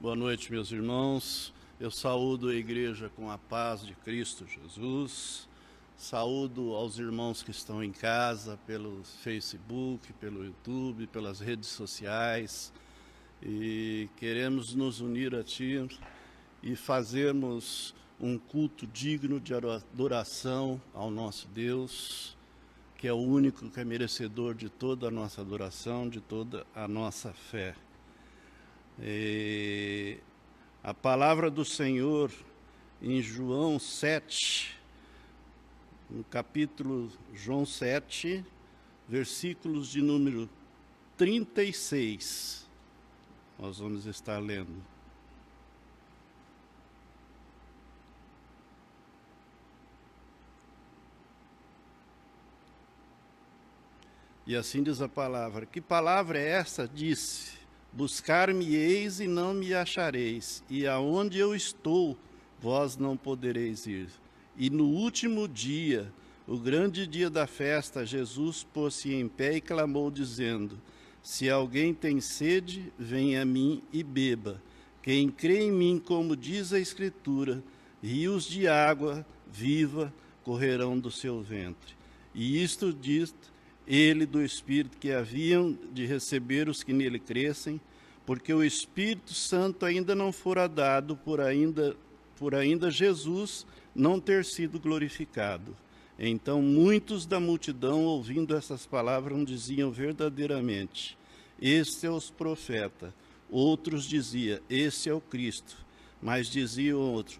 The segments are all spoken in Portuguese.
Boa noite, meus irmãos. Eu saúdo a igreja com a paz de Cristo Jesus. Saúdo aos irmãos que estão em casa, pelo Facebook, pelo YouTube, pelas redes sociais. E queremos nos unir a Ti e fazermos um culto digno de adoração ao nosso Deus, que é o único que é merecedor de toda a nossa adoração, de toda a nossa fé. A palavra do Senhor em João 7, no capítulo João 7, versículos de número 36, nós vamos estar lendo. E assim diz a palavra. Que palavra é essa? Disse: buscar-me-eis e não me achareis, e aonde eu estou, vós não podereis ir. E no último dia, o grande dia da festa, Jesus pôs-se em pé e clamou, dizendo: se alguém tem sede, venha a mim e beba. Quem crê em mim, como diz a Escritura, rios de água viva correrão do seu ventre. E isto diz ele do Espírito que haviam de receber os que nele crescem, porque o Espírito Santo ainda não fora dado, por ainda Jesus não ter sido glorificado. Então muitos da multidão, ouvindo essas palavras, diziam verdadeiramente: este é o profeta. Outros diziam: este é o Cristo. Mas diziam outros: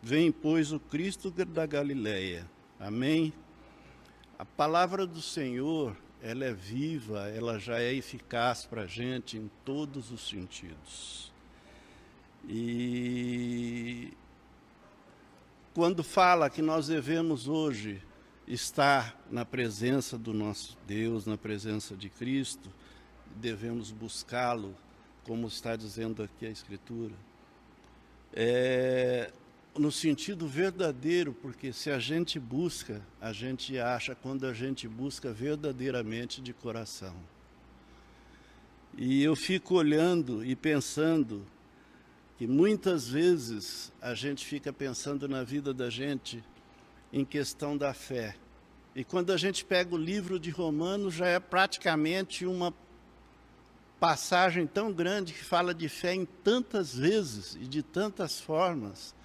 vem, pois, o Cristo da Galileia. Amém? A palavra do Senhor, ela é viva, ela já é eficaz para a gente em todos os sentidos. E quando fala que nós devemos hoje estar na presença do nosso Deus, na presença de Cristo, devemos buscá-lo, como está dizendo aqui a Escritura, no sentido verdadeiro, porque se a gente busca, a gente acha quando a gente busca verdadeiramente de coração. E eu fico olhando e pensando que muitas vezes a gente fica pensando na vida da gente em questão da fé. E quando a gente pega o livro de Romanos, já é praticamente uma passagem tão grande que fala de fé em tantas vezes e de tantas formas,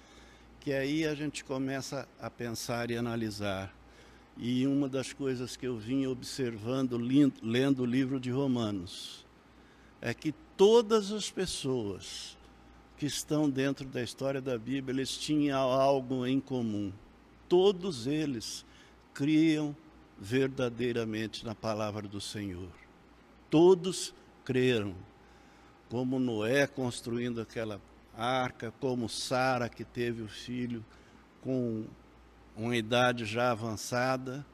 que aí a gente começa a pensar e analisar. E uma das coisas que eu vim observando, lendo o livro de Romanos, é que todas as pessoas que estão dentro da história da Bíblia, eles tinham algo em comum. Todos eles criam verdadeiramente na palavra do Senhor. Todos creram, como Noé construindo aquela arca, como Sara, que teve o filho com uma idade já avançada.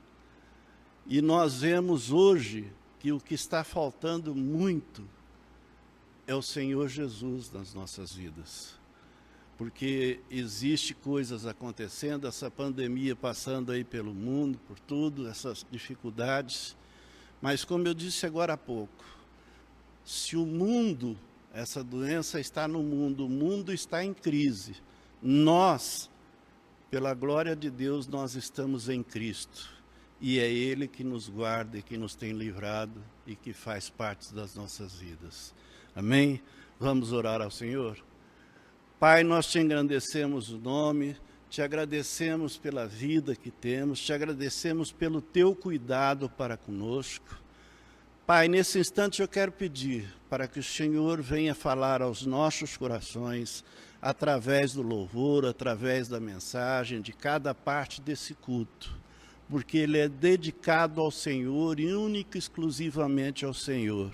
E nós vemos hoje que o que está faltando muito é o Senhor Jesus nas nossas vidas. Porque existe coisas acontecendo, essa pandemia passando aí pelo mundo, por tudo, essas dificuldades. Mas como eu disse agora há pouco, se o mundo, essa doença está no mundo, o mundo está em crise. Nós, pela glória de Deus, nós estamos em Cristo. E é Ele que nos guarda e que nos tem livrado e que faz parte das nossas vidas. Amém? Vamos orar ao Senhor? Pai, nós te engrandecemos o nome, te agradecemos pela vida que temos, te agradecemos pelo teu cuidado para conosco. Pai, nesse instante eu quero pedir para que o Senhor venha falar aos nossos corações, através do louvor, através da mensagem, de cada parte desse culto, porque ele é dedicado ao Senhor e única e exclusivamente ao Senhor.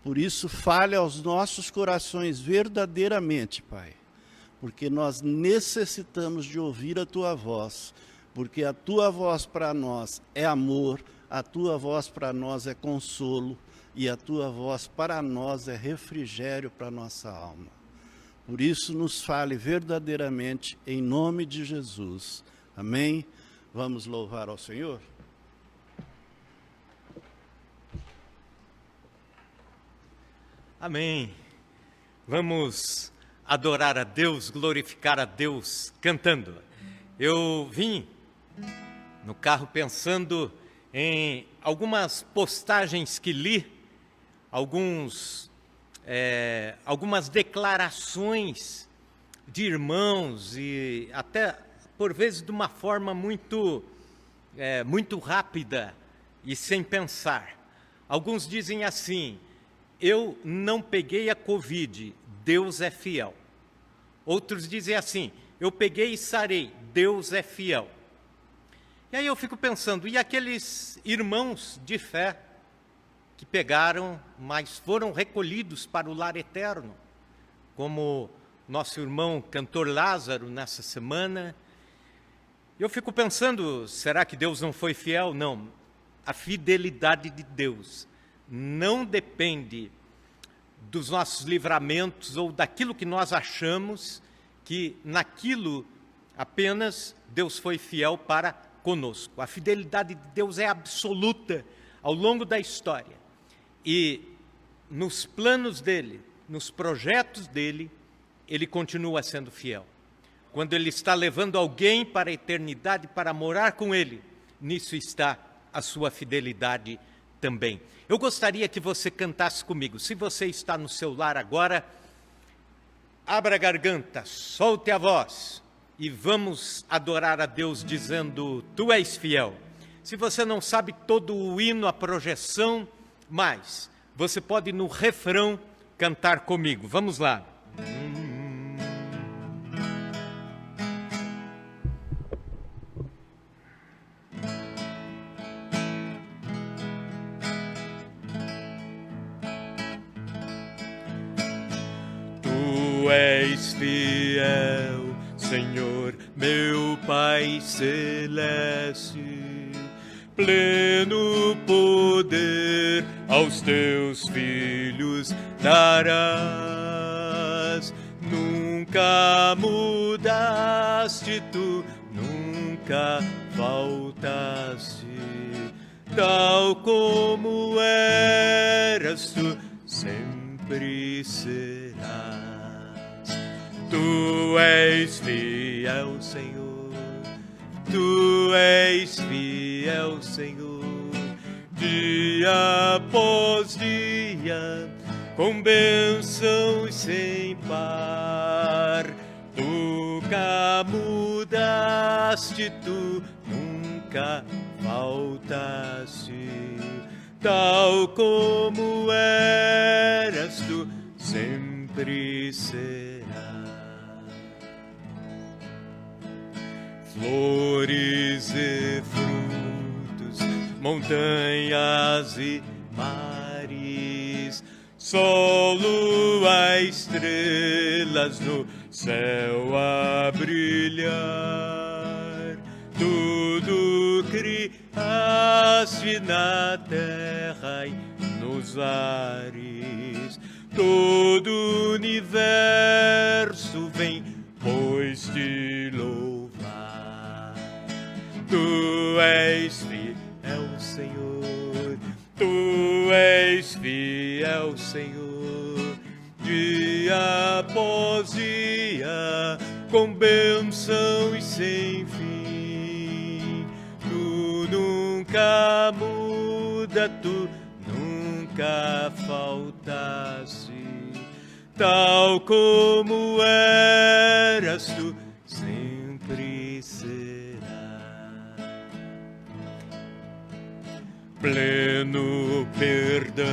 Por isso, fale aos nossos corações verdadeiramente, Pai, porque nós necessitamos de ouvir a Tua voz, porque a Tua voz para nós é amor, a Tua voz para nós é consolo e a Tua voz para nós é refrigério para a nossa alma. Por isso, nos fale verdadeiramente em nome de Jesus. Amém? Vamos louvar ao Senhor? Amém. Vamos adorar a Deus, glorificar a Deus cantando. Eu vim no carro pensando em algumas postagens que li, algumas declarações de irmãos e até por vezes de uma forma muito rápida e sem pensar. Alguns dizem assim: eu não peguei a Covid, Deus é fiel. Outros dizem assim: eu peguei e sarei, Deus é fiel. E aí eu fico pensando, e aqueles irmãos de fé que pegaram, mas foram recolhidos para o lar eterno, como nosso irmão cantor Lázaro nessa semana? Eu fico pensando, será que Deus não foi fiel? Não, a fidelidade de Deus não depende dos nossos livramentos ou daquilo que nós achamos que naquilo apenas Deus foi fiel para conosco. A fidelidade de Deus é absoluta ao longo da história. E nos planos dele, nos projetos dele, ele continua sendo fiel. Quando ele está levando alguém para a eternidade para morar com ele, nisso está a sua fidelidade também. Eu gostaria que você cantasse comigo. Se você está no seu lar agora, abra a garganta, solte a voz e vamos adorar a Deus dizendo: Tu és fiel. Se você não sabe todo o hino, a projeção, mas você pode no refrão cantar comigo. Vamos lá. Tu és fiel, Senhor, meu Pai celeste, pleno poder aos teus filhos darás. Nunca mudaste, tu nunca faltaste, tal como eras, tu sempre serás. Tu és fiel, Senhor, tu és fiel, Senhor, dia após dia, com bênçãos sem par. Nunca mudaste, tu nunca faltaste, tal como eras, tu sempre serás. Flores e frutos, montanhas e mares, sol, lua, estrelas no céu a brilhar. Tudo criaste na terra e nos ares, todo o universo vem, pois te louvar. Tu és fiel, Senhor, tu és fiel, Senhor, dia após dia, com bênçãos sem fim. Tu nunca muda, tu nunca faltaste, tal como eras, tu sempre serás. Pleno perdão,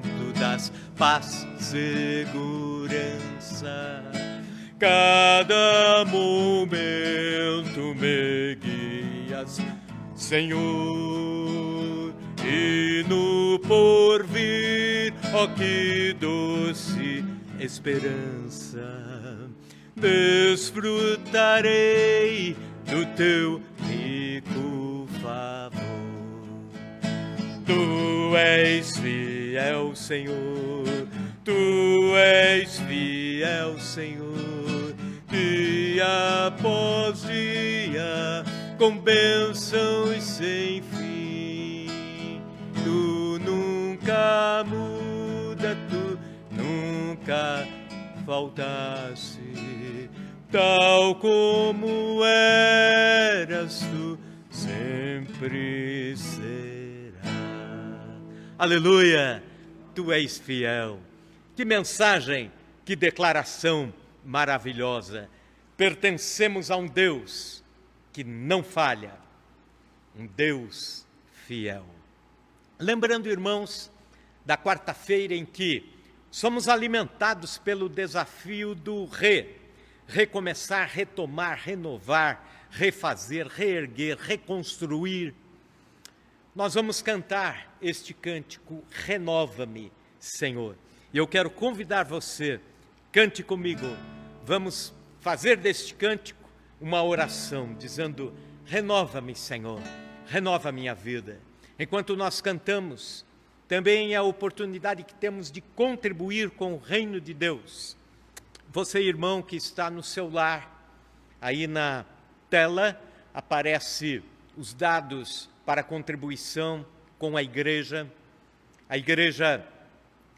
tu das paz, segurança, cada momento me guias, Senhor, e no porvir, ó que doce esperança, desfrutarei do teu rico favor. Tu és fiel, Senhor, tu és fiel, Senhor, dia após dia, com bênçãos sem fim. Tu nunca muda, tu nunca faltasse, tal como eras tu, sempre será. Aleluia! Tu és fiel. Que mensagem, que declaração maravilhosa. Pertencemos a um Deus que não falha, um Deus fiel. Lembrando, irmãos, da quarta-feira em que somos alimentados pelo desafio do recomeçar, retomar, renovar, refazer, reerguer, reconstruir. Nós vamos cantar este cântico, Renova-me, Senhor. E eu quero convidar você, cante comigo, vamos fazer deste cântico uma oração, dizendo, renova-me, Senhor, renova a minha vida. Enquanto nós cantamos, também é a oportunidade que temos de contribuir com o reino de Deus. Você, irmão, que está no seu lar, aí na tela aparece os dados para contribuição com a igreja. A igreja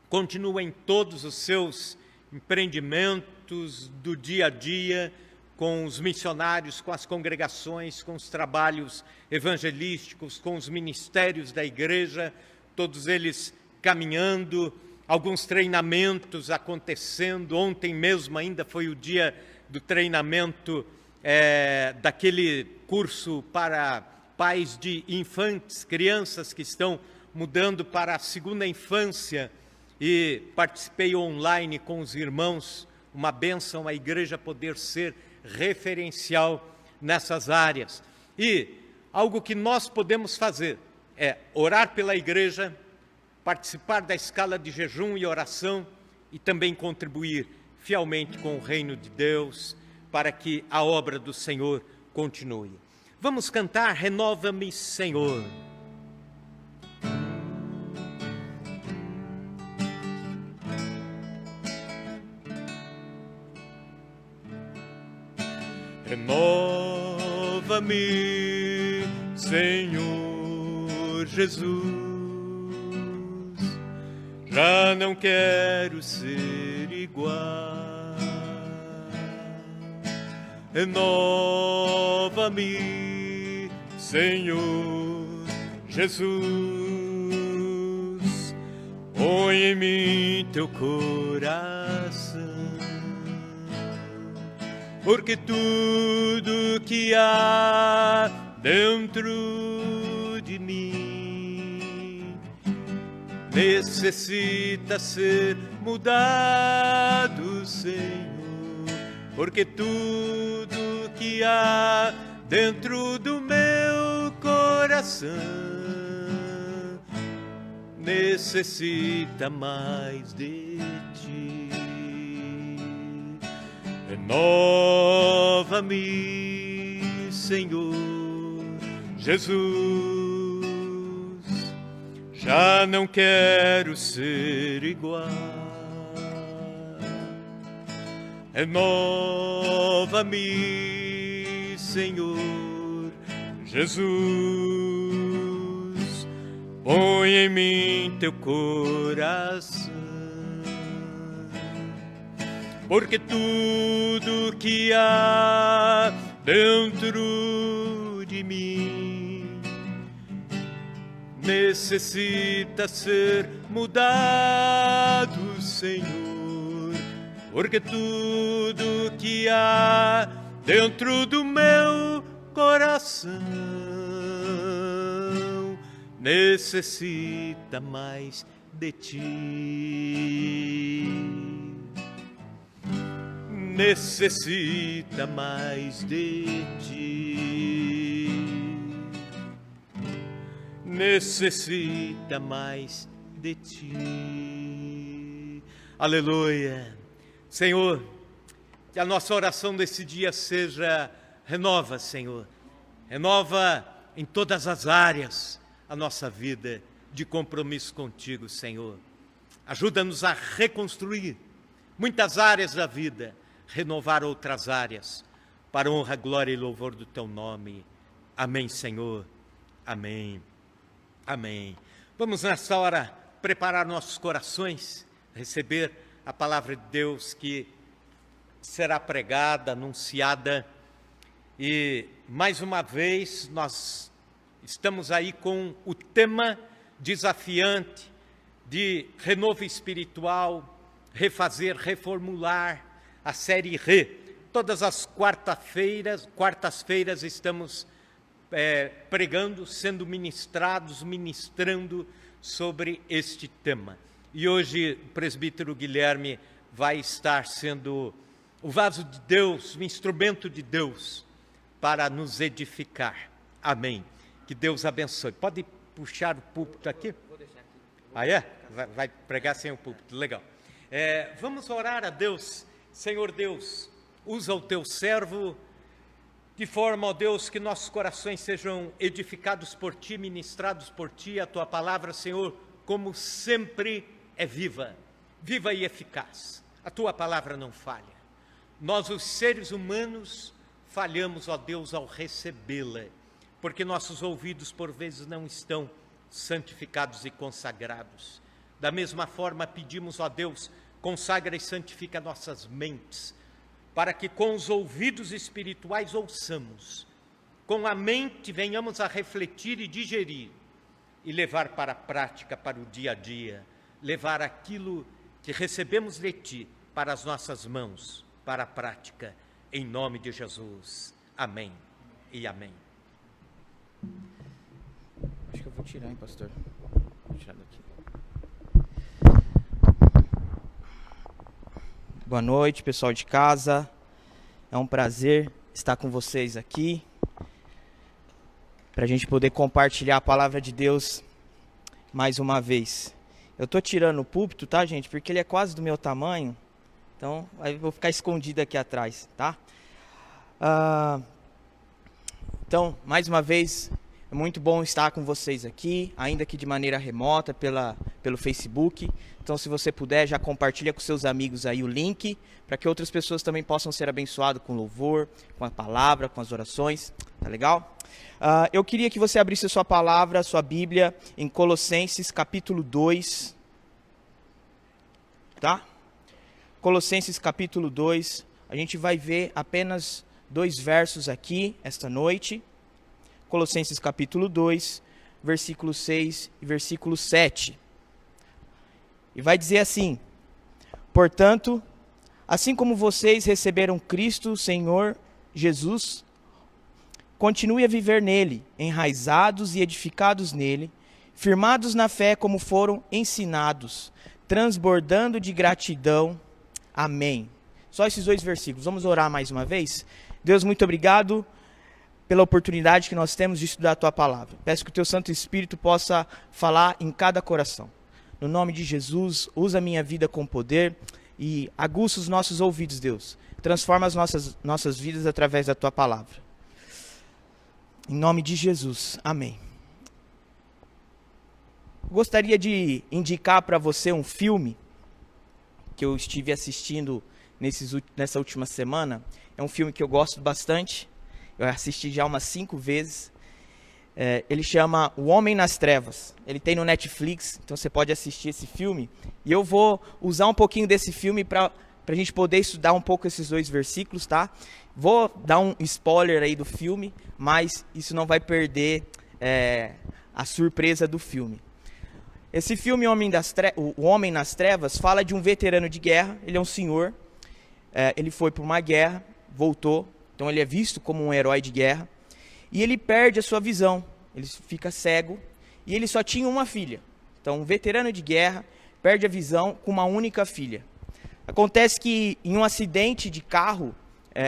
continua em todos os seus empreendimentos do dia a dia, com os missionários, com as congregações, com os trabalhos evangelísticos, com os ministérios da igreja, todos eles caminhando, alguns treinamentos acontecendo. Ontem mesmo ainda foi o dia do treinamento daquele curso para pais de infantes, crianças que estão mudando para a segunda infância, e participei online com os irmãos, uma bênção a igreja poder ser referencial nessas áreas. E algo que nós podemos fazer é orar pela igreja, participar da escala de jejum e oração e também contribuir fielmente com o reino de Deus para que a obra do Senhor continue. Vamos cantar Renova-me, Senhor. Renova-me, Senhor Jesus, já não quero ser igual. Renova-me, Senhor Jesus, põe em mim teu coração, porque tudo que há dentro de mim necessita ser mudado, Senhor, porque tudo que há dentro do meu coração necessita mais de ti. Renova-me, Senhor Jesus, já não quero ser igual. Renova-me, Senhor Jesus, põe em mim teu coração, porque tudo que há dentro de mim necessita ser mudado, Senhor, porque tudo que há dentro do meu coração necessita mais de ti. Necessita mais de ti, necessita mais de ti. Aleluia. Senhor, que a nossa oração desse dia seja: renova, Senhor, renova em todas as áreas a nossa vida de compromisso contigo, Senhor. Ajuda-nos a reconstruir muitas áreas da vida, renovar outras áreas, para honra, glória e louvor do teu nome. Amém, Senhor. Amém. Amém. Vamos nessa hora preparar nossos corações, receber a palavra de Deus que será pregada, anunciada. E, mais uma vez, nós estamos aí com o tema desafiante de renovo espiritual, refazer, reformular, a série Todas as quartas-feiras estamos pregando, sendo ministrando sobre este tema. E hoje o presbítero Guilherme vai estar sendo o vaso de Deus, o instrumento de Deus para nos edificar. Amém. Que Deus abençoe. Pode puxar o púlpito aqui? Vou deixar aqui. Ah, é? Vai pregar sem o púlpito. Legal. Vamos orar a Deus. Senhor Deus, usa o teu servo de forma, ó Deus, que nossos corações sejam edificados por Ti, ministrados por Ti. A Tua palavra, Senhor, como sempre é viva e eficaz. A Tua palavra não falha. Nós, os seres humanos, falhamos, ó Deus, ao recebê-la, porque nossos ouvidos, por vezes, não estão santificados e consagrados. Da mesma forma, pedimos, ó Deus, consagra e santifica nossas mentes, para que com os ouvidos espirituais ouçamos, com a mente venhamos a refletir e digerir, e levar para a prática, para o dia a dia, levar aquilo que recebemos de Ti para as nossas mãos, para a prática, em nome de Jesus. Amém e amém. Acho que eu vou tirar, hein, pastor? Vou tirar daqui. Boa noite, pessoal de casa. É um prazer estar com vocês aqui, para a gente poder compartilhar a palavra de Deus mais uma vez. Eu estou tirando o púlpito, tá, gente? Porque ele é quase do meu tamanho, então aí eu vou ficar escondido aqui atrás, tá? Então, mais uma vez, é muito bom estar com vocês aqui, ainda que de maneira remota, pelo Facebook. Então, se você puder, já compartilha com seus amigos aí o link, para que outras pessoas também possam ser abençoadas com louvor, com a palavra, com as orações. Tá legal? Eu queria que você abrisse a sua palavra, a sua Bíblia, em Colossenses capítulo 2. Tá? Colossenses capítulo 2. A gente vai ver apenas 2 versos aqui, esta noite. Colossenses capítulo 2, versículo 6 e versículo 7. E vai dizer assim: portanto, assim como vocês receberam Cristo, Senhor Jesus, continue a viver nele, enraizados e edificados nele, firmados na fé como foram ensinados, transbordando de gratidão. Amém. Só esses 2 versículos. Vamos orar mais uma vez? Deus, muito obrigado pela oportunidade que nós temos de estudar a Tua palavra. Peço que o Teu Santo Espírito possa falar em cada coração. No nome de Jesus, usa a minha vida com poder e aguça os nossos ouvidos, Deus. Transforma as nossas vidas através da Tua palavra. Em nome de Jesus. Amém. Gostaria de indicar para você um filme que eu estive assistindo nessa última semana. É um filme que eu gosto bastante. Eu assisti já umas 5 vezes. Ele chama O Homem nas Trevas. Ele tem no Netflix, então você pode assistir esse filme. E eu vou usar um pouquinho desse filme para a gente poder estudar um pouco esses 2 versículos, tá? Vou dar um spoiler aí do filme, mas isso não vai perder a surpresa do filme. Esse filme, O Homem nas Trevas, fala de um veterano de guerra. Ele é um senhor. Ele foi para uma guerra, voltou. Então ele é visto como um herói de guerra. E ele perde a sua visão, ele fica cego, e ele só tinha uma filha. Então, um veterano de guerra perde a visão com uma única filha. Acontece que, em um acidente de carro,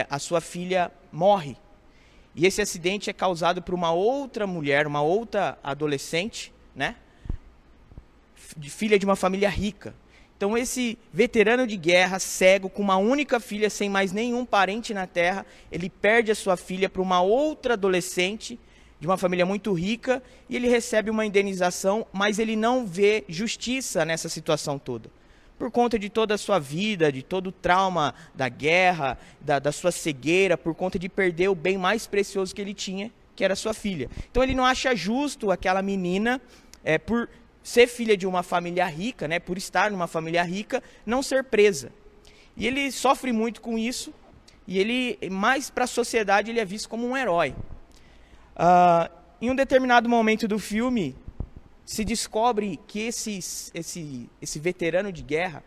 a sua filha morre. E esse acidente é causado por uma outra mulher, uma outra adolescente, né? Filha de uma família rica. Então, esse veterano de guerra, cego, com uma única filha, sem mais nenhum parente na terra, ele perde a sua filha para uma outra adolescente, de uma família muito rica, e ele recebe uma indenização, mas ele não vê justiça nessa situação toda. Por conta de toda a sua vida, de todo o trauma da guerra, da sua cegueira, por conta de perder o bem mais precioso que ele tinha, que era a sua filha. Então, ele não acha justo aquela menina, por ser filha de uma família rica, né, por estar numa família rica, não ser presa. E ele sofre muito com isso, e ele, mais para a sociedade, ele é visto como um herói. Em um determinado momento do filme, se descobre que esse veterano de guerra,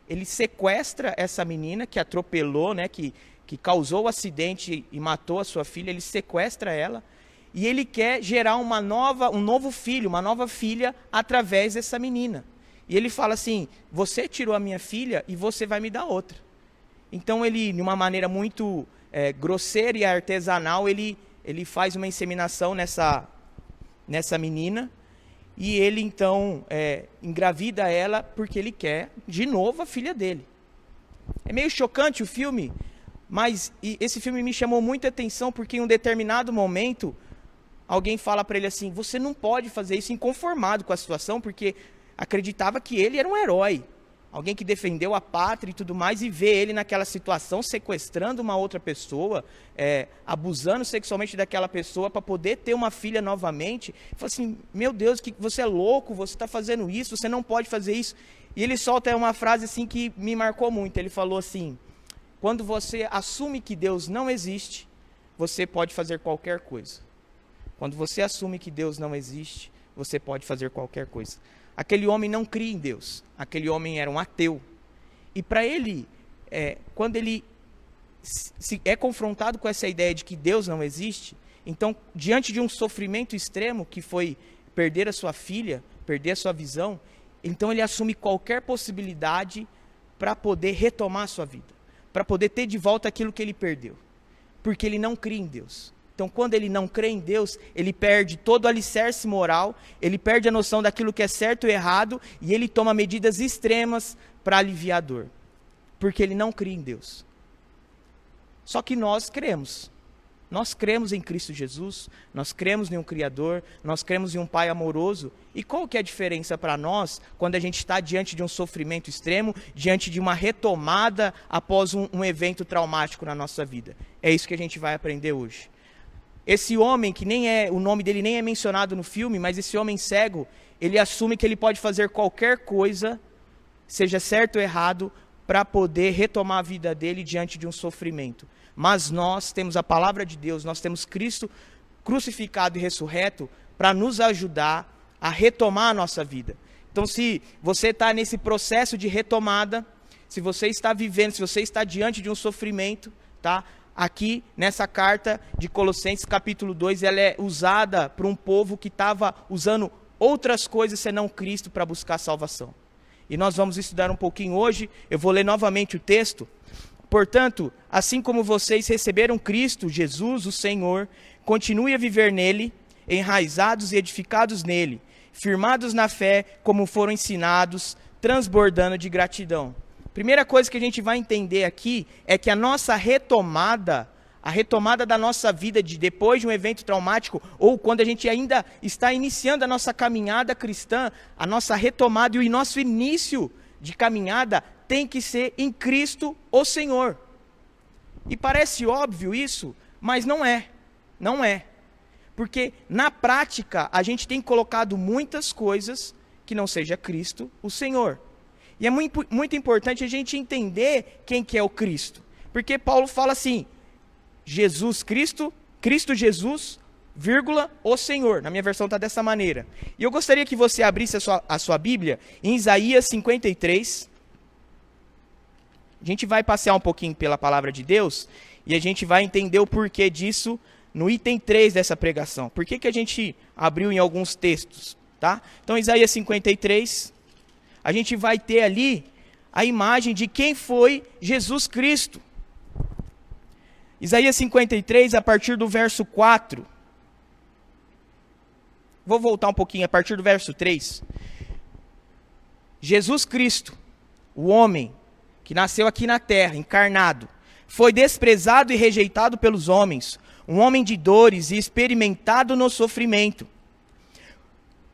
ele sequestra essa menina que atropelou, né, que causou o acidente e matou a sua filha, ele sequestra ela, e ele quer gerar um novo filho, uma nova filha, através dessa menina. E ele fala assim, você tirou a minha filha e você vai me dar outra. Então ele, de uma maneira muito grosseira e artesanal, ele faz uma inseminação nessa menina, e ele então engravida ela porque ele quer de novo a filha dele. É meio chocante o filme, mas esse filme me chamou muita atenção porque em um determinado momento alguém fala para ele assim, você não pode fazer isso, inconformado com a situação, porque acreditava que ele era um herói, alguém que defendeu a pátria e tudo mais, e vê ele naquela situação, sequestrando uma outra pessoa, abusando sexualmente daquela pessoa para poder ter uma filha novamente. Fala assim, meu Deus, que você é louco, você está fazendo isso, você não pode fazer isso. E ele solta uma frase assim que me marcou muito, ele falou assim, quando você assume que Deus não existe, você pode fazer qualquer coisa. Quando você assume que Deus não existe, você pode fazer qualquer coisa. Aquele homem não cria em Deus. Aquele homem era um ateu. E para ele, quando ele é confrontado com essa ideia de que Deus não existe, então, diante de um sofrimento extremo, que foi perder a sua filha, perder a sua visão, então ele assume qualquer possibilidade para poder retomar a sua vida, para poder ter de volta aquilo que ele perdeu. Porque ele não cria em Deus. Então, quando ele não crê em Deus, ele perde todo o alicerce moral, ele perde a noção daquilo que é certo e errado, e ele toma medidas extremas para aliviar a dor, porque ele não cria em Deus. Só que nós cremos em Cristo Jesus, nós cremos em um Criador, nós cremos em um Pai amoroso, e qual que é a diferença para nós, quando a gente está diante de um sofrimento extremo, diante de uma retomada após um evento traumático na nossa vida? É isso que a gente vai aprender hoje. Esse homem, que o nome dele nem é mencionado no filme, mas esse homem cego, ele assume que ele pode fazer qualquer coisa, seja certo ou errado, para poder retomar a vida dele diante de um sofrimento. Mas nós temos a palavra de Deus, nós temos Cristo crucificado e ressurreto para nos ajudar a retomar a nossa vida. Então, se você está nesse processo de retomada, se você está vivendo, se você está diante de um sofrimento, tá? Aqui, nessa carta de Colossenses, capítulo 2, ela é usada por um povo que estava usando outras coisas senão Cristo para buscar salvação. E nós vamos estudar um pouquinho hoje, eu vou ler novamente o texto. Portanto, assim como vocês receberam Cristo, Jesus, o Senhor, continue a viver nele, enraizados e edificados nele, firmados na fé, como foram ensinados, transbordando de gratidão. Primeira coisa que a gente vai entender aqui é que a nossa retomada, a retomada da nossa vida depois de um evento traumático, ou quando a gente ainda está iniciando a nossa caminhada cristã, a nossa retomada e o nosso início de caminhada tem que ser em Cristo, o Senhor. E parece óbvio isso, mas não é. Não é. Porque na prática a gente tem colocado muitas coisas que não seja Cristo, o Senhor. E é muito importante a gente entender quem que é o Cristo. Porque Paulo fala assim, Jesus Cristo, Cristo Jesus, vírgula, o Senhor. Na minha versão está dessa maneira. E eu gostaria que você abrisse a sua Bíblia em Isaías 53. A gente vai passear um pouquinho pela palavra de Deus e a gente vai entender o porquê disso no item 3 dessa pregação. Por que a gente abriu em alguns textos, tá? Então, Isaías 53... a gente vai ter ali a imagem de quem foi Jesus Cristo. Isaías 53, a partir do verso 4. Vou voltar um pouquinho, a partir do verso 3. Jesus Cristo, o homem que nasceu aqui na terra, encarnado, foi desprezado e rejeitado pelos homens, um homem de dores e experimentado no sofrimento.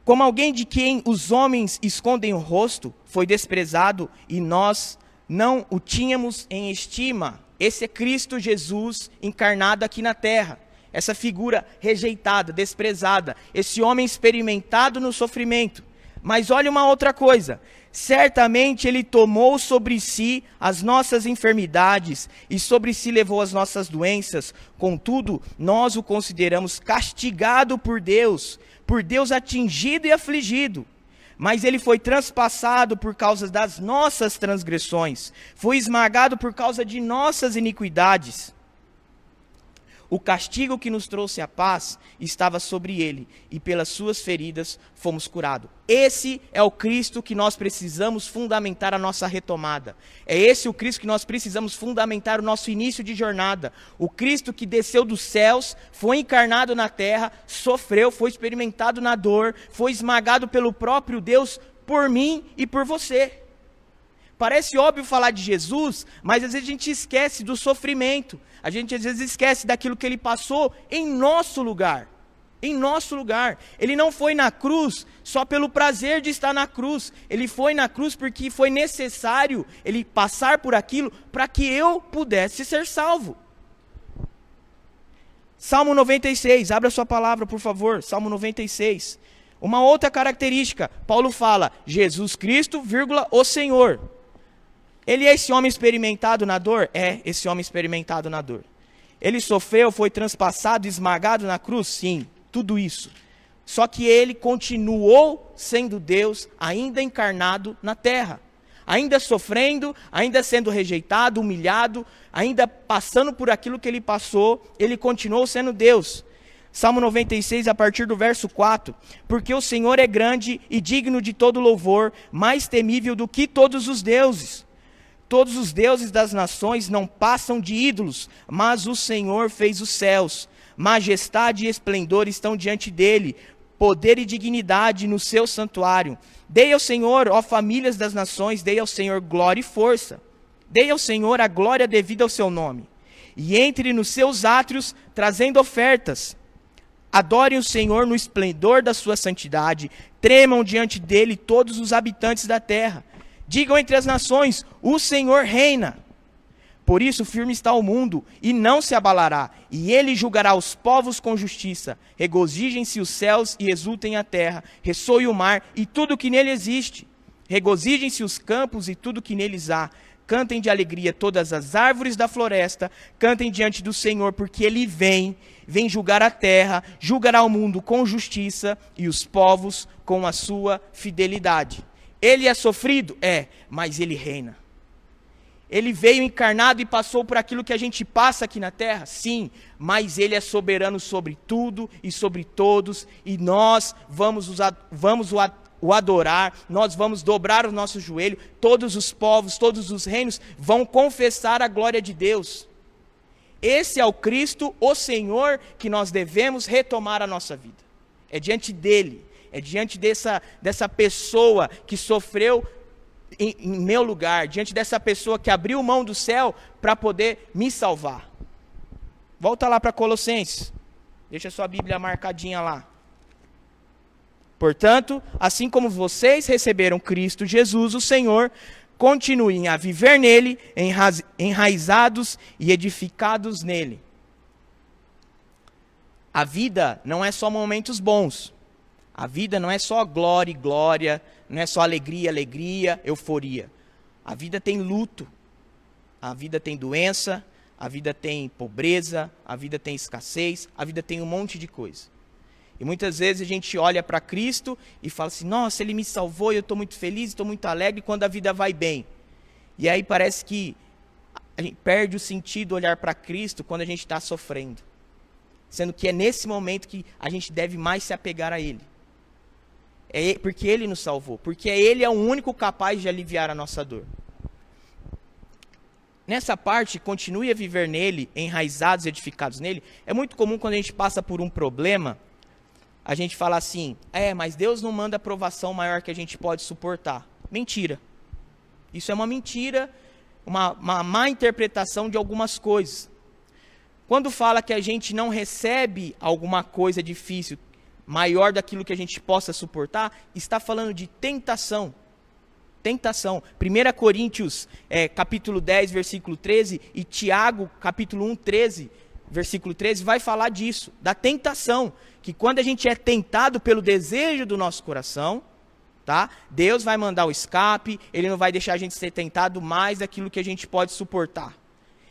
Como alguém de quem os homens escondem o rosto, foi desprezado e nós não o tínhamos em estima. Esse é Cristo Jesus encarnado aqui na terra. Essa figura rejeitada, desprezada. Esse homem experimentado no sofrimento. Mas olha uma outra coisa. Certamente ele tomou sobre si as nossas enfermidades e sobre si levou as nossas doenças. Contudo, nós o consideramos castigado por Deus atingido e afligido. Mas ele foi transpassado por causa das nossas transgressões, foi esmagado por causa de nossas iniquidades. O castigo que nos trouxe a paz estava sobre ele, e pelas suas feridas fomos curados. Esse é o Cristo que nós precisamos fundamentar a nossa retomada. É esse o Cristo que nós precisamos fundamentar o nosso início de jornada. O Cristo que desceu dos céus, foi encarnado na terra, sofreu, foi experimentado na dor, foi esmagado pelo próprio Deus por mim e por você. Parece óbvio falar de Jesus, mas às vezes a gente esquece do sofrimento. A gente às vezes esquece daquilo que ele passou em nosso lugar. Em nosso lugar. Ele não foi na cruz só pelo prazer de estar na cruz. Ele foi na cruz porque foi necessário ele passar por aquilo para que eu pudesse ser salvo. Salmo 96, abra sua palavra, por favor. Salmo 96. Uma outra característica, Paulo fala, Jesus Cristo, o Senhor. Ele é esse homem experimentado na dor? É esse homem experimentado na dor. Ele sofreu, foi transpassado, esmagado na cruz? Sim, tudo isso. Só que ele continuou sendo Deus, ainda encarnado na terra. Ainda sofrendo, ainda sendo rejeitado, humilhado, ainda passando por aquilo que ele passou, ele continuou sendo Deus. Salmo 96, a partir do verso 4. Porque o Senhor é grande e digno de todo louvor, mais temível do que todos os deuses. Todos os deuses das nações não passam de ídolos, mas o Senhor fez os céus. Majestade e esplendor estão diante dele, poder e dignidade no seu santuário. Dei ao Senhor, ó famílias das nações, dei ao Senhor glória e força. Dei ao Senhor a glória devida ao seu nome. E entre nos seus átrios, trazendo ofertas. Adorem o Senhor no esplendor da sua santidade. Tremam diante dele todos os habitantes da terra. Digam entre as nações, o Senhor reina. Por isso firme está o mundo, e não se abalará, e ele julgará os povos com justiça. Regozijem-se os céus e exultem a terra, ressoe o mar e tudo que nele existe. Regozijem-se os campos e tudo que neles há. Cantem de alegria todas as árvores da floresta, cantem diante do Senhor, porque ele vem julgar a terra, julgará o mundo com justiça e os povos com a sua fidelidade. Ele é sofrido? É, mas ele reina. Ele veio encarnado e passou por aquilo que a gente passa aqui na terra? Sim, mas ele é soberano sobre tudo e sobre todos, e nós vamos o adorar, nós vamos dobrar o nosso joelho, todos os povos, todos os reinos vão confessar a glória de Deus. Esse é o Cristo, o Senhor, que nós devemos retomar a nossa vida. É diante dele. É diante dessa pessoa que sofreu em meu lugar, diante dessa pessoa que abriu mão do céu para poder me salvar. Volta lá para Colossenses. Deixa a sua Bíblia marcadinha lá. Portanto, assim como vocês receberam Cristo Jesus, o Senhor, continuem a viver nele, enraizados e edificados nele. A vida não é só momentos bons. A vida não é só glória e glória, não é só alegria, alegria, euforia. A vida tem luto, a vida tem doença, a vida tem pobreza, a vida tem escassez, a vida tem um monte de coisa. E muitas vezes a gente olha para Cristo e fala assim, nossa, ele me salvou, eu estou muito feliz, estou muito alegre quando a vida vai bem. E aí parece que a gente perde o sentido olhar para Cristo quando a gente está sofrendo. Sendo que é nesse momento que a gente deve mais se apegar a Ele. É porque Ele nos salvou, porque Ele é o único capaz de aliviar a nossa dor. Nessa parte, continue a viver nele, enraizados e edificados nele. É muito comum quando a gente passa por um problema, a gente fala assim, mas Deus não manda provação maior que a gente pode suportar. Mentira. Isso é uma mentira, uma má interpretação de algumas coisas. Quando fala que a gente não recebe alguma coisa difícil, maior daquilo que a gente possa suportar, está falando de tentação. Tentação. 1 Coríntios, capítulo 10, versículo 13, e Tiago, capítulo 1, 13, versículo 13, vai falar disso, da tentação. Que quando a gente é tentado pelo desejo do nosso coração, tá? Deus vai mandar o escape, Ele não vai deixar a gente ser tentado mais daquilo que a gente pode suportar.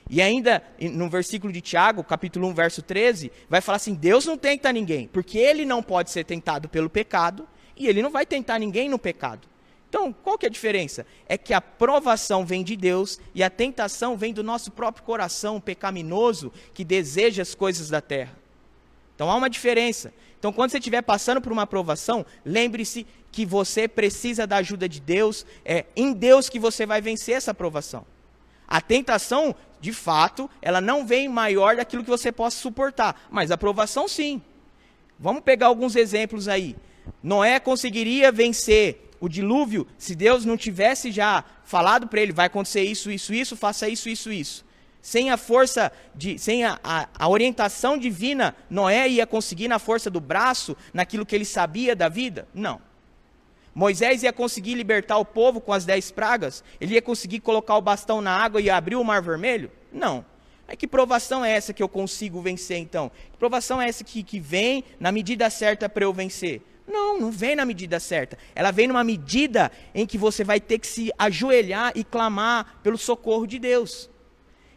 E ainda, no versículo de Tiago, capítulo 1, verso 13, vai falar assim, Deus não tenta ninguém, porque Ele não pode ser tentado pelo pecado, e Ele não vai tentar ninguém no pecado. Então, qual que é a diferença? É que a provação vem de Deus, e a tentação vem do nosso próprio coração pecaminoso, que deseja as coisas da terra. Então, há uma diferença. Então, quando você estiver passando por uma provação, lembre-se que você precisa da ajuda de Deus, é em Deus que você vai vencer essa provação. A tentação, de fato, ela não vem maior daquilo que você possa suportar, mas a provação sim. Vamos pegar alguns exemplos aí. Noé conseguiria vencer o dilúvio se Deus não tivesse já falado para ele, vai acontecer isso, isso, isso, faça isso, isso, isso. Sem a força, sem a orientação divina, Noé ia conseguir na força do braço, naquilo que ele sabia da vida? Não. Moisés ia conseguir libertar o povo com as 10 pragas? Ele ia conseguir colocar o bastão na água e abrir o mar vermelho? Não. Aí que provação é essa que eu consigo vencer então? Que provação é essa que vem na medida certa para eu vencer? Não, não vem na medida certa. Ela vem numa medida em que você vai ter que se ajoelhar e clamar pelo socorro de Deus.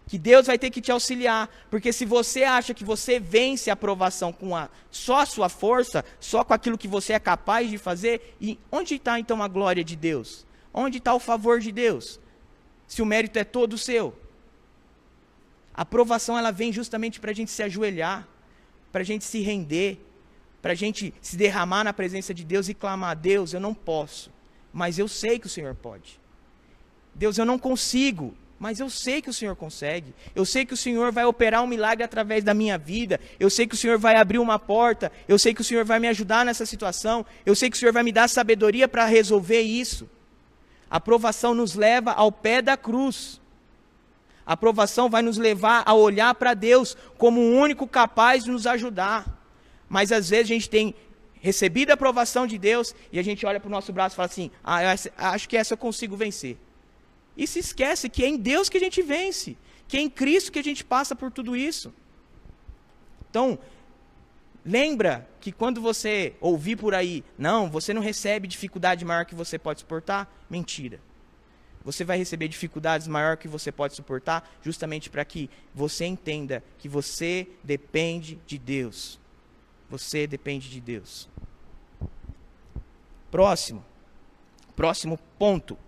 Que Deus vai ter que te auxiliar, porque se você acha que você vence a provação com só a sua força, só com aquilo que você é capaz de fazer, e onde está então a glória de Deus? Onde está o favor de Deus? Se o mérito é todo seu. A provação ela vem justamente para a gente se ajoelhar, para a gente se render, para a gente se derramar na presença de Deus e clamar, Deus, eu não posso, mas eu sei que o Senhor pode. Deus, eu não consigo, mas eu sei que o Senhor consegue. Eu sei que o Senhor vai operar um milagre através da minha vida. Eu sei que o Senhor vai abrir uma porta. Eu sei que o Senhor vai me ajudar nessa situação. Eu sei que o Senhor vai me dar sabedoria para resolver isso. A provação nos leva ao pé da cruz. A provação vai nos levar a olhar para Deus como o único capaz de nos ajudar. Mas às vezes a gente tem recebido a aprovação de Deus e a gente olha para o nosso braço e fala assim, eu acho que essa eu consigo vencer. E se esquece que é em Deus que a gente vence, que é em Cristo que a gente passa por tudo isso. Então, lembra que quando você ouvir por aí, não, você não recebe dificuldade maior que você pode suportar, mentira. Você vai receber dificuldades maior que você pode suportar, justamente para que você entenda que você depende de Deus. Você depende de Deus. Próximo ponto.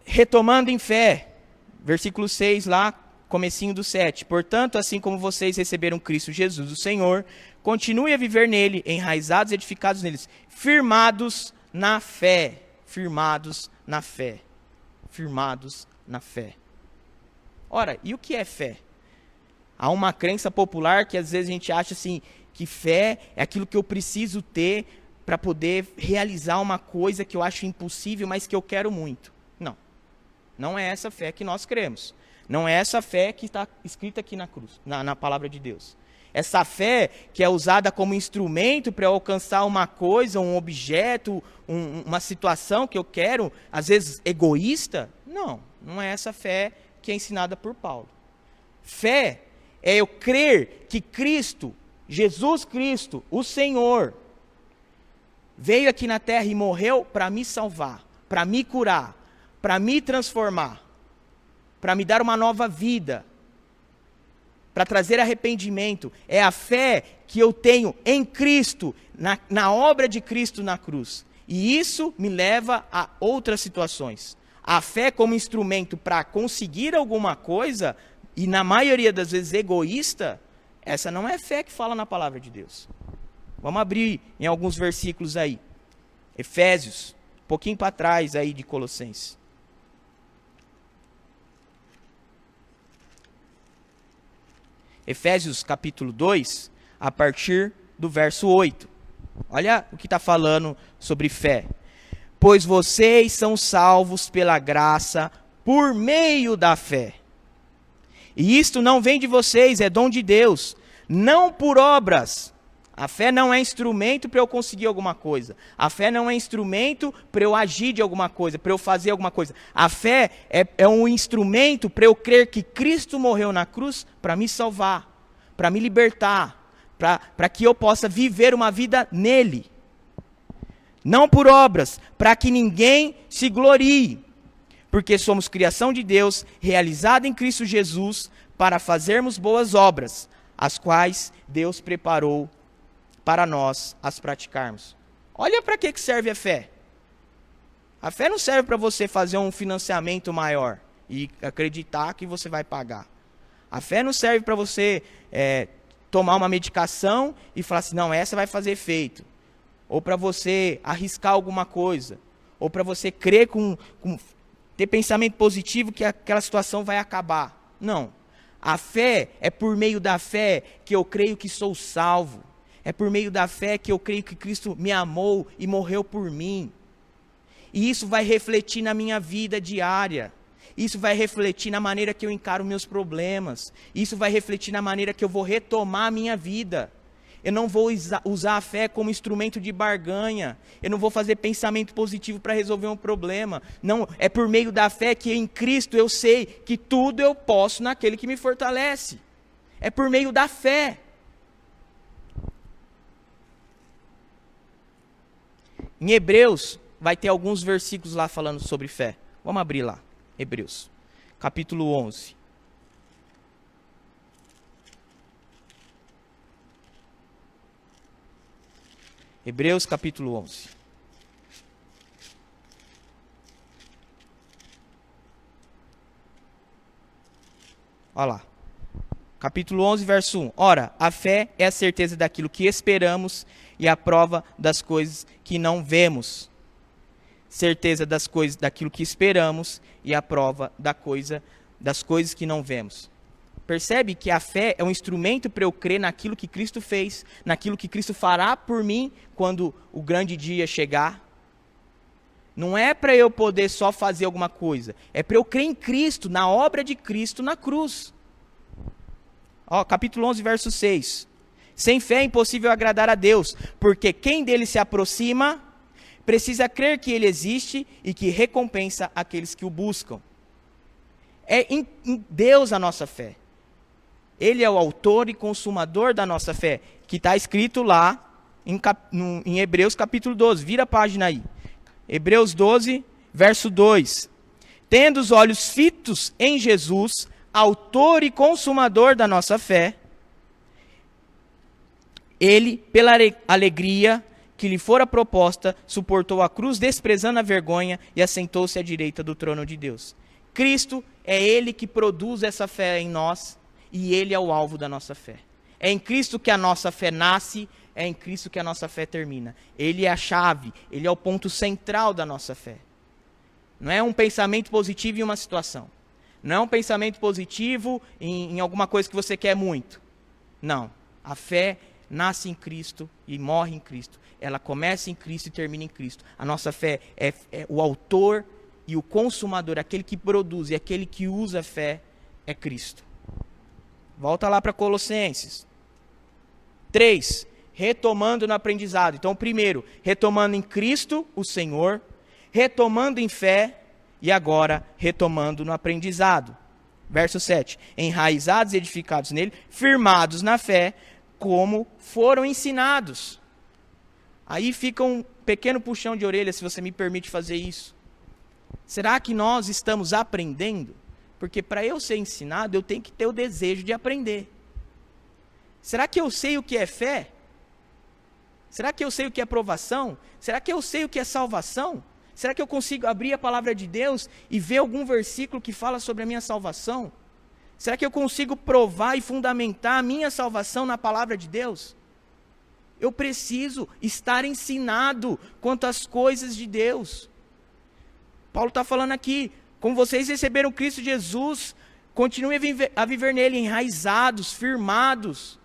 Retomando em fé, versículo 6 lá, comecinho do 7. Portanto, assim como vocês receberam Cristo Jesus, o Senhor, continue a viver nele, enraizados e edificados neles, firmados na fé. Firmados na fé. Firmados na fé. Ora, e o que é fé? Há uma crença popular que às vezes a gente acha assim, que fé é aquilo que eu preciso ter para poder realizar uma coisa que eu acho impossível, mas que eu quero muito. Não. Não é essa fé que nós cremos. Não é essa fé que está escrita aqui na cruz, na palavra de Deus. Essa fé que é usada como instrumento para alcançar uma coisa, um objeto, uma situação que eu quero, às vezes egoísta, não é essa fé que é ensinada por Paulo. Fé é eu crer que Cristo, Jesus Cristo, o Senhor, veio aqui na terra e morreu para me salvar, para me curar, para me transformar, para me dar uma nova vida, para trazer arrependimento. É a fé que eu tenho em Cristo, na obra de Cristo na cruz. E isso me leva a outras situações. A fé como instrumento para conseguir alguma coisa, e na maioria das vezes egoísta, essa não é fé que fala na palavra de Deus. Vamos abrir em alguns versículos aí. Efésios, um pouquinho para trás aí de Colossenses. Efésios capítulo 2, a partir do verso 8. Olha o que está falando sobre fé. Pois vocês são salvos pela graça por meio da fé. E isto não vem de vocês, é dom de Deus, não por obras. A fé não é instrumento para eu conseguir alguma coisa. A fé não é instrumento para eu agir de alguma coisa, para eu fazer alguma coisa. A fé é um instrumento para eu crer que Cristo morreu na cruz para me salvar, para me libertar, para que eu possa viver uma vida nele. não por obras, para que ninguém se glorie, porque somos criação de Deus, realizada em Cristo Jesus, para fazermos boas obras, as quais Deus preparou para nós as praticarmos. Olha para que serve a fé. A fé não serve para você fazer um financiamento maior e acreditar que você vai pagar. A fé não serve para você tomar uma medicação e falar assim, não, essa vai fazer efeito. Ou para você arriscar alguma coisa. Ou para você crer ter pensamento positivo que aquela situação vai acabar. Não. A fé é por meio da fé que eu creio que sou salvo. É por meio da fé que eu creio que Cristo me amou e morreu por mim. E isso vai refletir na minha vida diária. Isso vai refletir na maneira que eu encaro meus problemas. Isso vai refletir na maneira que eu vou retomar a minha vida. Eu não vou usar a fé como instrumento de barganha. Eu não vou fazer pensamento positivo para resolver um problema. Não, é por meio da fé que em Cristo eu sei que tudo eu posso naquele que me fortalece. É por meio da fé. Em Hebreus, vai ter alguns versículos lá falando sobre fé. Vamos abrir lá. Hebreus, capítulo 11. Hebreus, capítulo 11. Olha lá. Capítulo 11, verso 1. Ora, a fé é a certeza daquilo que esperamos e a prova das coisas que não vemos. Certeza das coisas, daquilo que esperamos e a prova das coisas que não vemos. Percebe que a fé é um instrumento para eu crer naquilo que Cristo fez, naquilo que Cristo fará por mim quando o grande dia chegar. Não é para eu poder só fazer alguma coisa, é para eu crer em Cristo, na obra de Cristo na cruz. Ó, capítulo 11, verso 6. Sem fé é impossível agradar a Deus, porque quem dele se aproxima precisa crer que ele existe e que recompensa aqueles que o buscam. É em Deus a nossa fé. Ele é o autor e consumador da nossa fé, que está escrito lá em Hebreus capítulo 12. Vira a página aí. Hebreus 12, verso 2. Tendo os olhos fitos em Jesus, autor e consumador da nossa fé, ele, pela alegria que lhe fora proposta, suportou a cruz, desprezando a vergonha, e assentou-se à direita do trono de Deus. Cristo é ele que produz essa fé em nós, e ele é o alvo da nossa fé. É em Cristo que a nossa fé nasce, é em Cristo que a nossa fé termina. Ele é a chave, ele é o ponto central da nossa fé. Não é um pensamento positivo em uma situação. Não é um pensamento positivo em alguma coisa que você quer muito. Não. A fé nasce em Cristo e morre em Cristo. Ela começa em Cristo e termina em Cristo. A nossa fé é o autor e o consumador, aquele que produz e aquele que usa a fé é Cristo. Volta lá para Colossenses 3, retomando no aprendizado. Então, primeiro, retomando em Cristo, o Senhor, retomando em fé e agora retomando no aprendizado. Verso 7, enraizados e edificados nele, firmados na fé, como foram ensinados. Aí fica um pequeno puxão de orelha, se você me permite fazer isso. Será que nós estamos aprendendo? Porque para eu ser ensinado, eu tenho que ter o desejo de aprender. Será que eu sei o que é fé? Será que eu sei o que é aprovação? Será que eu sei o que é salvação? Será que eu consigo abrir a palavra de Deus e ver algum versículo que fala sobre a minha salvação? Será que eu consigo provar e fundamentar a minha salvação na palavra de Deus? Eu preciso estar ensinado quanto às coisas de Deus. Paulo está falando aqui, como vocês receberam Cristo Jesus, continuem a viver nele, enraizados, firmados,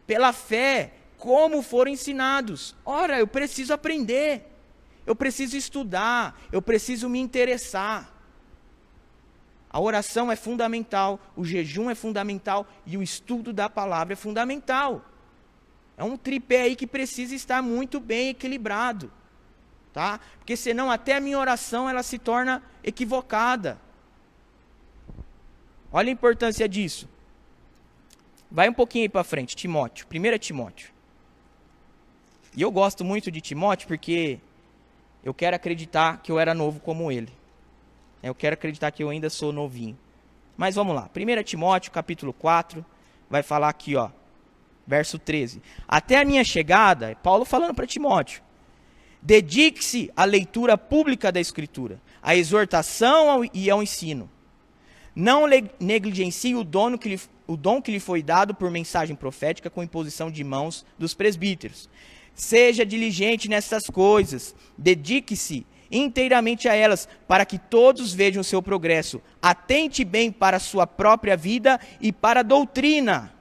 pela fé, como foram ensinados. Ora, eu preciso aprender, eu preciso estudar, eu preciso me interessar. A oração é fundamental, o jejum é fundamental e o estudo da palavra é fundamental. É um tripé aí que precisa estar muito bem equilibrado, tá? Porque senão até a minha oração ela se torna equivocada. Olha a importância disso. Vai um pouquinho aí para frente, Timóteo, 1 Timóteo. E eu gosto muito de Timóteo porque Eu quero acreditar que eu era novo como ele. Eu quero acreditar que eu ainda sou novinho. Mas vamos lá. 1 Timóteo, capítulo 4, vai falar aqui, ó, verso 13. Até a minha chegada, Paulo falando para Timóteo, dedique-se à leitura pública da Escritura, à exortação e ao ensino. Não negligencie o dom que lhe foi dado por mensagem profética com imposição de mãos dos presbíteros. Seja diligente nessas coisas, dedique-se inteiramente a elas, para que todos vejam o seu progresso. Atente bem para a sua própria vida e para a doutrina,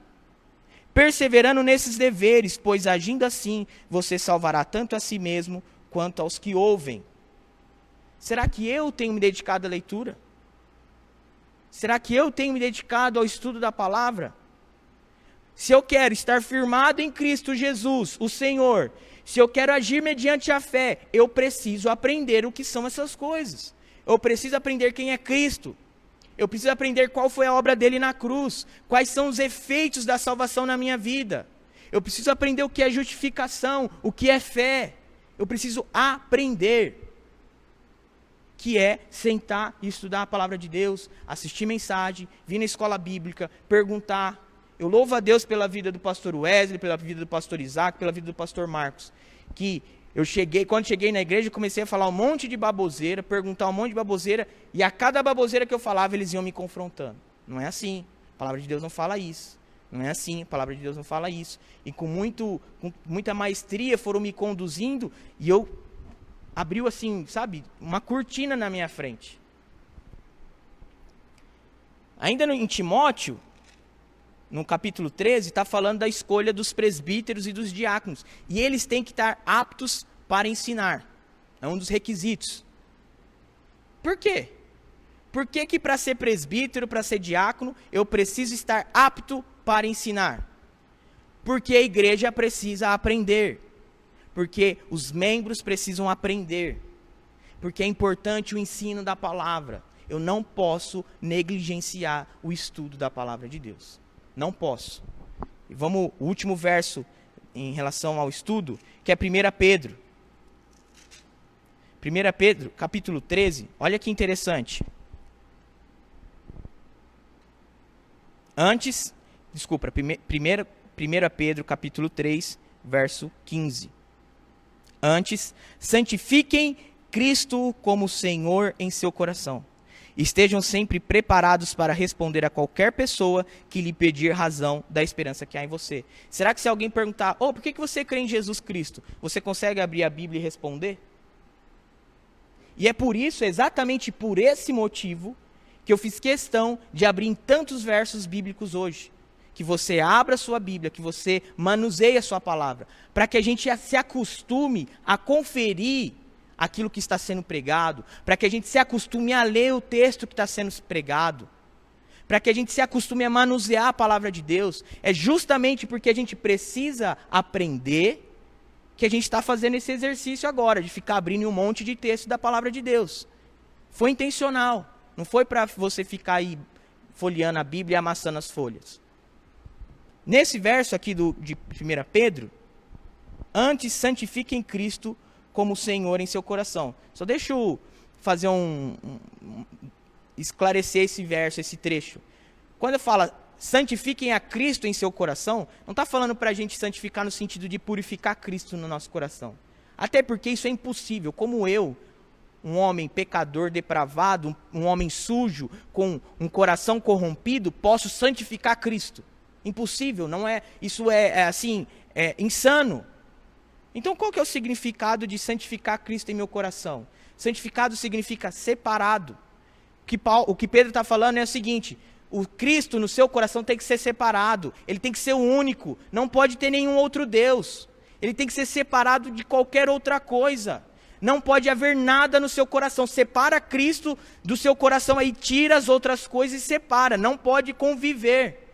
perseverando nesses deveres, pois agindo assim, você salvará tanto a si mesmo quanto aos que ouvem. Será que eu tenho me dedicado à leitura? Será que eu tenho me dedicado ao estudo da palavra? Se eu quero estar firmado em Cristo Jesus, o Senhor, se eu quero agir mediante a fé, eu preciso aprender o que são essas coisas. Eu preciso aprender quem é Cristo. Eu preciso aprender qual foi a obra dele na cruz, quais são os efeitos da salvação na minha vida. Eu preciso aprender o que é justificação, o que é fé. Eu preciso aprender, que é sentar e estudar a palavra de Deus, assistir mensagem, vir na escola bíblica, perguntar. Eu louvo a Deus pela vida do pastor Wesley, pela vida do pastor Isaac, pela vida do pastor Marcos, que quando cheguei na igreja, comecei a falar um monte de baboseira, perguntar um monte de baboseira, e a cada baboseira que eu falava, eles iam me confrontando. Não é assim, a palavra de Deus não fala isso. Não é assim, a palavra de Deus não fala isso. E com muita maestria foram me conduzindo, e eu abriu assim, sabe, uma cortina na minha frente. Ainda em Timóteo, no capítulo 13, está falando da escolha dos presbíteros e dos diáconos. E eles têm que estar aptos para ensinar. É um dos requisitos. Por quê? Por que para ser presbítero, para ser diácono, eu preciso estar apto para ensinar? Porque a igreja precisa aprender. Porque os membros precisam aprender. Porque é importante o ensino da palavra. Eu não posso negligenciar o estudo da palavra de Deus. Não posso. E vamos, o último verso em relação ao estudo, que é 1 Pedro. 1 Pedro, capítulo 13, olha que interessante. 1 Pedro, capítulo 3, verso 15. Antes, santifiquem Cristo como Senhor em seu coração. Estejam sempre preparados para responder a qualquer pessoa que lhe pedir razão da esperança que há em você. Será que se alguém perguntar, por que você crê em Jesus Cristo? Você consegue abrir a Bíblia e responder? E é por isso, exatamente por esse motivo, que eu fiz questão de abrir em tantos versos bíblicos hoje. Que você abra a sua Bíblia, que você manuseie a sua palavra, para que a gente se acostume a conferir aquilo que está sendo pregado, para que a gente se acostume a ler o texto que está sendo pregado, para que a gente se acostume a manusear a palavra de Deus. É justamente porque a gente precisa aprender que a gente está fazendo esse exercício agora, de ficar abrindo um monte de texto da palavra de Deus. Foi intencional, não foi para você ficar aí folheando a Bíblia e amassando as folhas. Nesse verso aqui de 1 Pedro, antes santifiquem Cristo como Senhor em seu coração. Só deixa eu fazer esclarecer esse verso, esse trecho. Quando eu falo santifiquem a Cristo em seu coração, não está falando para a gente santificar no sentido de purificar Cristo no nosso coração. Até porque isso é impossível. Como eu, um homem pecador, depravado, um homem sujo, com um coração corrompido, posso santificar Cristo. Impossível, não é? Isso é insano. Então, qual que é o significado de santificar Cristo em meu coração? Santificado significa separado. O que Pedro está falando é o seguinte: o Cristo no seu coração tem que ser separado. Ele tem que ser o único. Não pode ter nenhum outro Deus. Ele tem que ser separado de qualquer outra coisa. Não pode haver nada no seu coração. Separa Cristo do seu coração aí, tira as outras coisas e separa. Não pode conviver.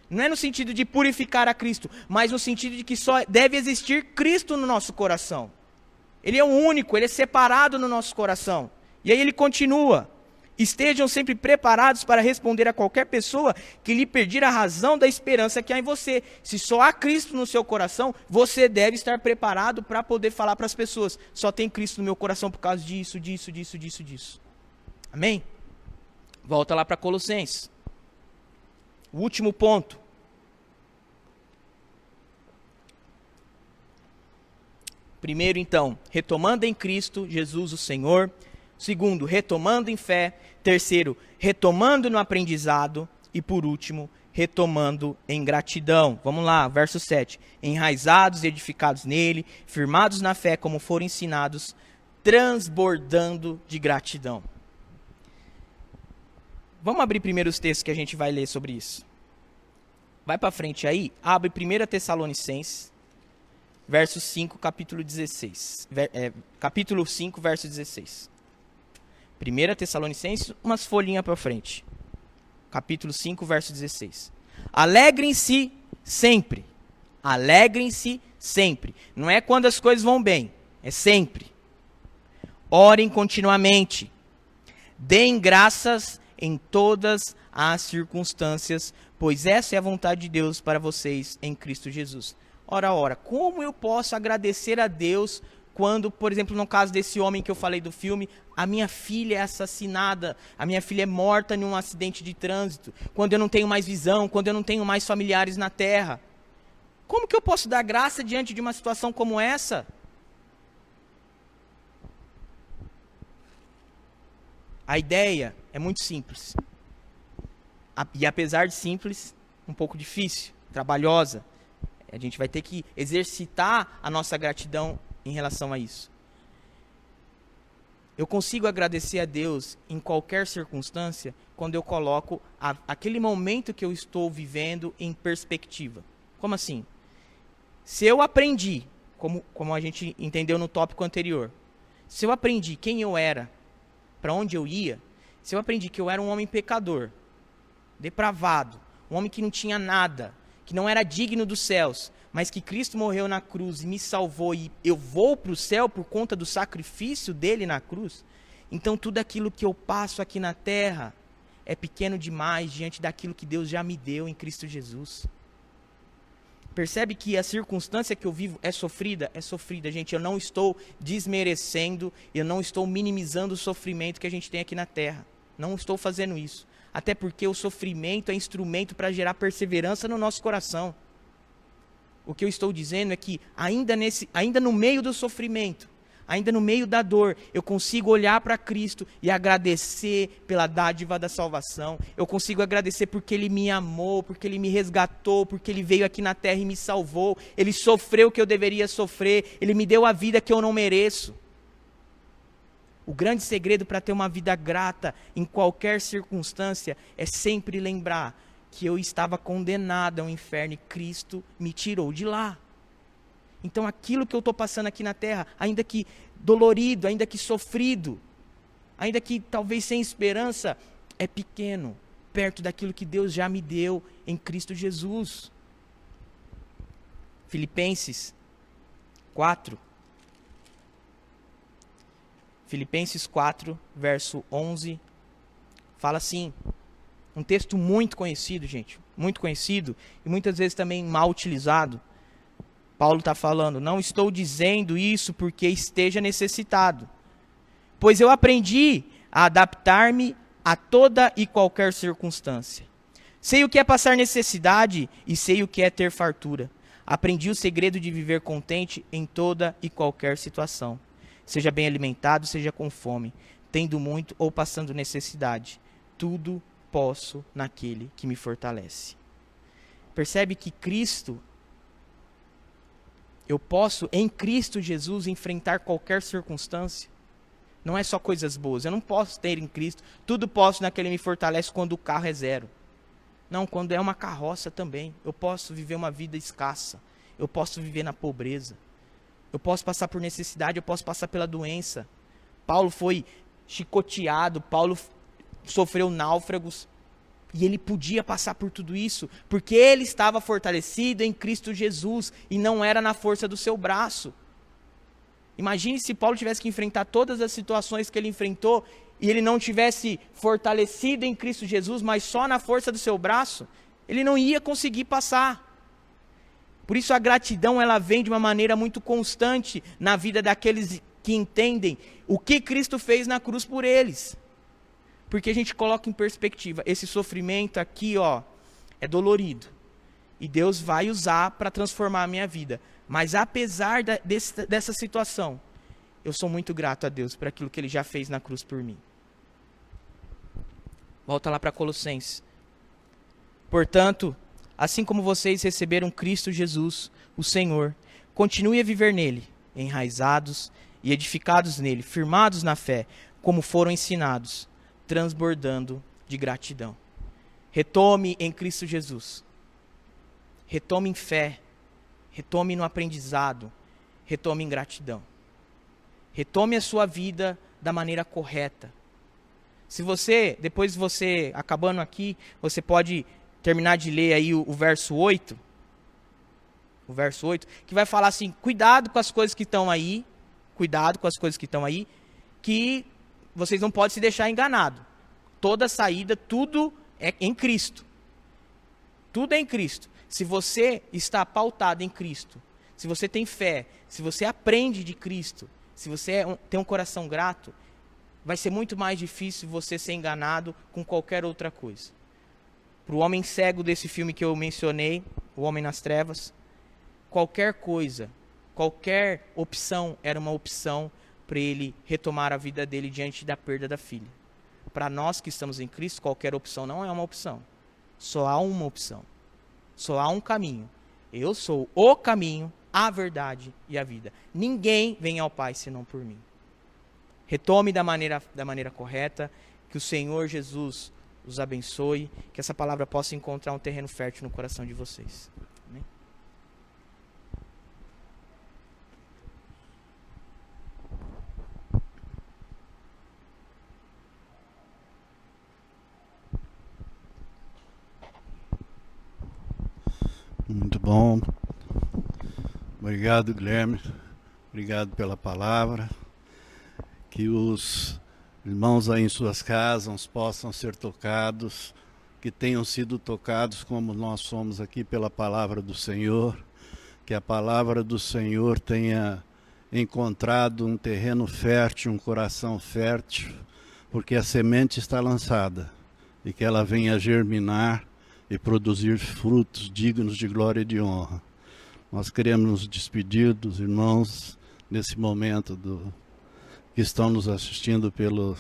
Não é no sentido de purificar a Cristo, mas no sentido de que só deve existir Cristo no nosso coração. Ele é o único, ele é separado no nosso coração. E aí ele continua. Estejam sempre preparados para responder a qualquer pessoa que lhe pedir a razão da esperança que há em você. Se só há Cristo no seu coração, você deve estar preparado para poder falar para as pessoas: só tem Cristo no meu coração por causa disso, disso, disso, disso, disso. Amém? Volta lá para Colossenses. O último ponto. Primeiro, então, retomando em Cristo Jesus o Senhor. Segundo, retomando em fé. Terceiro, retomando no aprendizado. E por último, retomando em gratidão. Vamos lá, verso 7. Enraizados e edificados nele, firmados na fé como foram ensinados, transbordando de gratidão. Vamos abrir primeiro os textos que a gente vai ler sobre isso. Vai para frente aí, abre 1 Tessalonicenses, verso 5, capítulo 16. Capítulo 5, verso 16. 1 Tessalonicenses, umas folhinhas para frente. Capítulo 5, verso 16. Alegrem-se sempre. Alegrem-se sempre. Não é quando as coisas vão bem, é sempre. Orem continuamente. Deem graças em todas as circunstâncias, pois essa é a vontade de Deus para vocês em Cristo Jesus. Ora, como eu posso agradecer a Deus quando, por exemplo, no caso desse homem que eu falei do filme, a minha filha é assassinada, a minha filha é morta em um acidente de trânsito, quando eu não tenho mais visão, quando eu não tenho mais familiares na terra? Como que eu posso dar graça diante de uma situação como essa? A ideia é muito simples. E apesar de simples, um pouco difícil, trabalhosa. A gente vai ter que exercitar a nossa gratidão em relação a isso. Eu consigo agradecer a Deus em qualquer circunstância quando eu coloco aquele momento que eu estou vivendo em perspectiva. Como assim? Se eu aprendi, como a gente entendeu no tópico anterior, se eu aprendi quem eu era, para onde eu ia, se eu aprendi que eu era um homem pecador, depravado, um homem que não tinha nada, que não era digno dos céus, mas que Cristo morreu na cruz e me salvou e eu vou para o céu por conta do sacrifício dele na cruz, então tudo aquilo que eu passo aqui na terra é pequeno demais diante daquilo que Deus já me deu em Cristo Jesus. Percebe que a circunstância que eu vivo é sofrida? É sofrida, gente. Eu não estou desmerecendo, eu não estou minimizando o sofrimento que a gente tem aqui na terra. Não estou fazendo isso. Até porque o sofrimento é instrumento para gerar perseverança no nosso coração. O que eu estou dizendo é que ainda no meio do sofrimento, ainda no meio da dor, eu consigo olhar para Cristo e agradecer pela dádiva da salvação. Eu consigo agradecer porque Ele me amou, porque Ele me resgatou, porque Ele veio aqui na terra e me salvou. Ele sofreu o que eu deveria sofrer, Ele me deu a vida que eu não mereço. O grande segredo para ter uma vida grata em qualquer circunstância é sempre lembrar que eu estava condenado ao inferno e Cristo me tirou de lá. Então aquilo que eu estou passando aqui na terra, ainda que dolorido, ainda que sofrido, ainda que talvez sem esperança, é pequeno, perto daquilo que Deus já me deu em Cristo Jesus. Filipenses 4. Filipenses 4, verso 11, fala assim, um texto muito conhecido, gente, muito conhecido, e muitas vezes também mal utilizado. Paulo está falando, não estou dizendo isso porque esteja necessitado, pois eu aprendi a adaptar-me a toda e qualquer circunstância. Sei o que é passar necessidade e sei o que é ter fartura. Aprendi o segredo de viver contente em toda e qualquer situação. Seja bem alimentado, seja com fome, tendo muito ou passando necessidade. Tudo posso naquele que me fortalece. Percebe que Cristo, eu posso em Cristo Jesus enfrentar qualquer circunstância. Não é só coisas boas. Eu não posso ter em Cristo, tudo posso naquele que me fortalece quando o carro é zero. Não, quando é uma carroça também. Eu posso viver uma vida escassa. Eu posso viver na pobreza. Eu posso passar por necessidade, eu posso passar pela doença. Paulo foi chicoteado, Paulo sofreu náufragos. E ele podia passar por tudo isso, porque ele estava fortalecido em Cristo Jesus, e não era na força do seu braço. Imagine se Paulo tivesse que enfrentar todas as situações que ele enfrentou e ele não tivesse fortalecido em Cristo Jesus, mas só na força do seu braço, ele não ia conseguir passar. Por isso a gratidão, ela vem de uma maneira muito constante na vida daqueles que entendem o que Cristo fez na cruz por eles. Porque a gente coloca em perspectiva, esse sofrimento aqui, ó, é dolorido. E Deus vai usar para transformar a minha vida. Mas apesar dessa situação, eu sou muito grato a Deus por aquilo que Ele já fez na cruz por mim. Volta lá para Colossenses. Portanto, assim como vocês receberam Cristo Jesus, o Senhor, continue a viver nele, enraizados e edificados nele, firmados na fé, como foram ensinados, transbordando de gratidão. Retome em Cristo Jesus. Retome em fé. Retome no aprendizado. Retome em gratidão. Retome a sua vida da maneira correta. Se você, depois você, acabando aqui, você pode terminar de ler aí o verso 8. O verso 8, que vai falar assim, cuidado com as coisas que estão aí, cuidado com as coisas que estão aí, que vocês não podem se deixar enganado. Toda saída, tudo é em Cristo. Tudo é em Cristo. Se você está pautado em Cristo, se você tem fé, se você aprende de Cristo, se você tem um coração grato, vai ser muito mais difícil você ser enganado com qualquer outra coisa. Para o homem cego desse filme que eu mencionei, O Homem nas Trevas, qualquer coisa, qualquer opção era uma opção para ele retomar a vida dele diante da perda da filha. Para nós que estamos em Cristo, qualquer opção não é uma opção. Só há uma opção. Só há um caminho. Eu sou o caminho, a verdade e a vida. Ninguém vem ao Pai senão por mim. Retome da maneira correta, que o Senhor Jesus os abençoe, que essa palavra possa encontrar um terreno fértil no coração de vocês. Amém? Muito bom. Obrigado, Guilherme. Obrigado pela palavra. Que os irmãos aí em suas casas possam ser tocados, que tenham sido tocados como nós somos aqui pela palavra do Senhor, que a palavra do Senhor tenha encontrado um terreno fértil, um coração fértil, porque a semente está lançada e que ela venha germinar e produzir frutos dignos de glória e de honra. Nós queremos nos despedir dos irmãos nesse momento que estão nos assistindo pelo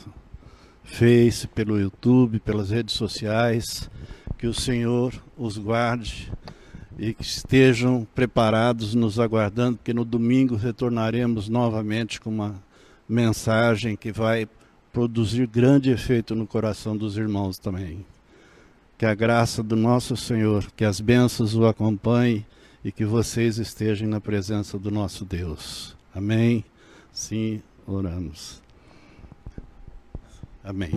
Face, pelo YouTube, pelas redes sociais, que o Senhor os guarde e que estejam preparados, nos aguardando, porque no domingo retornaremos novamente com uma mensagem que vai produzir grande efeito no coração dos irmãos também. Que a graça do nosso Senhor, que as bênçãos o acompanhem e que vocês estejam na presença do nosso Deus. Amém? Sim, oramos. Amém.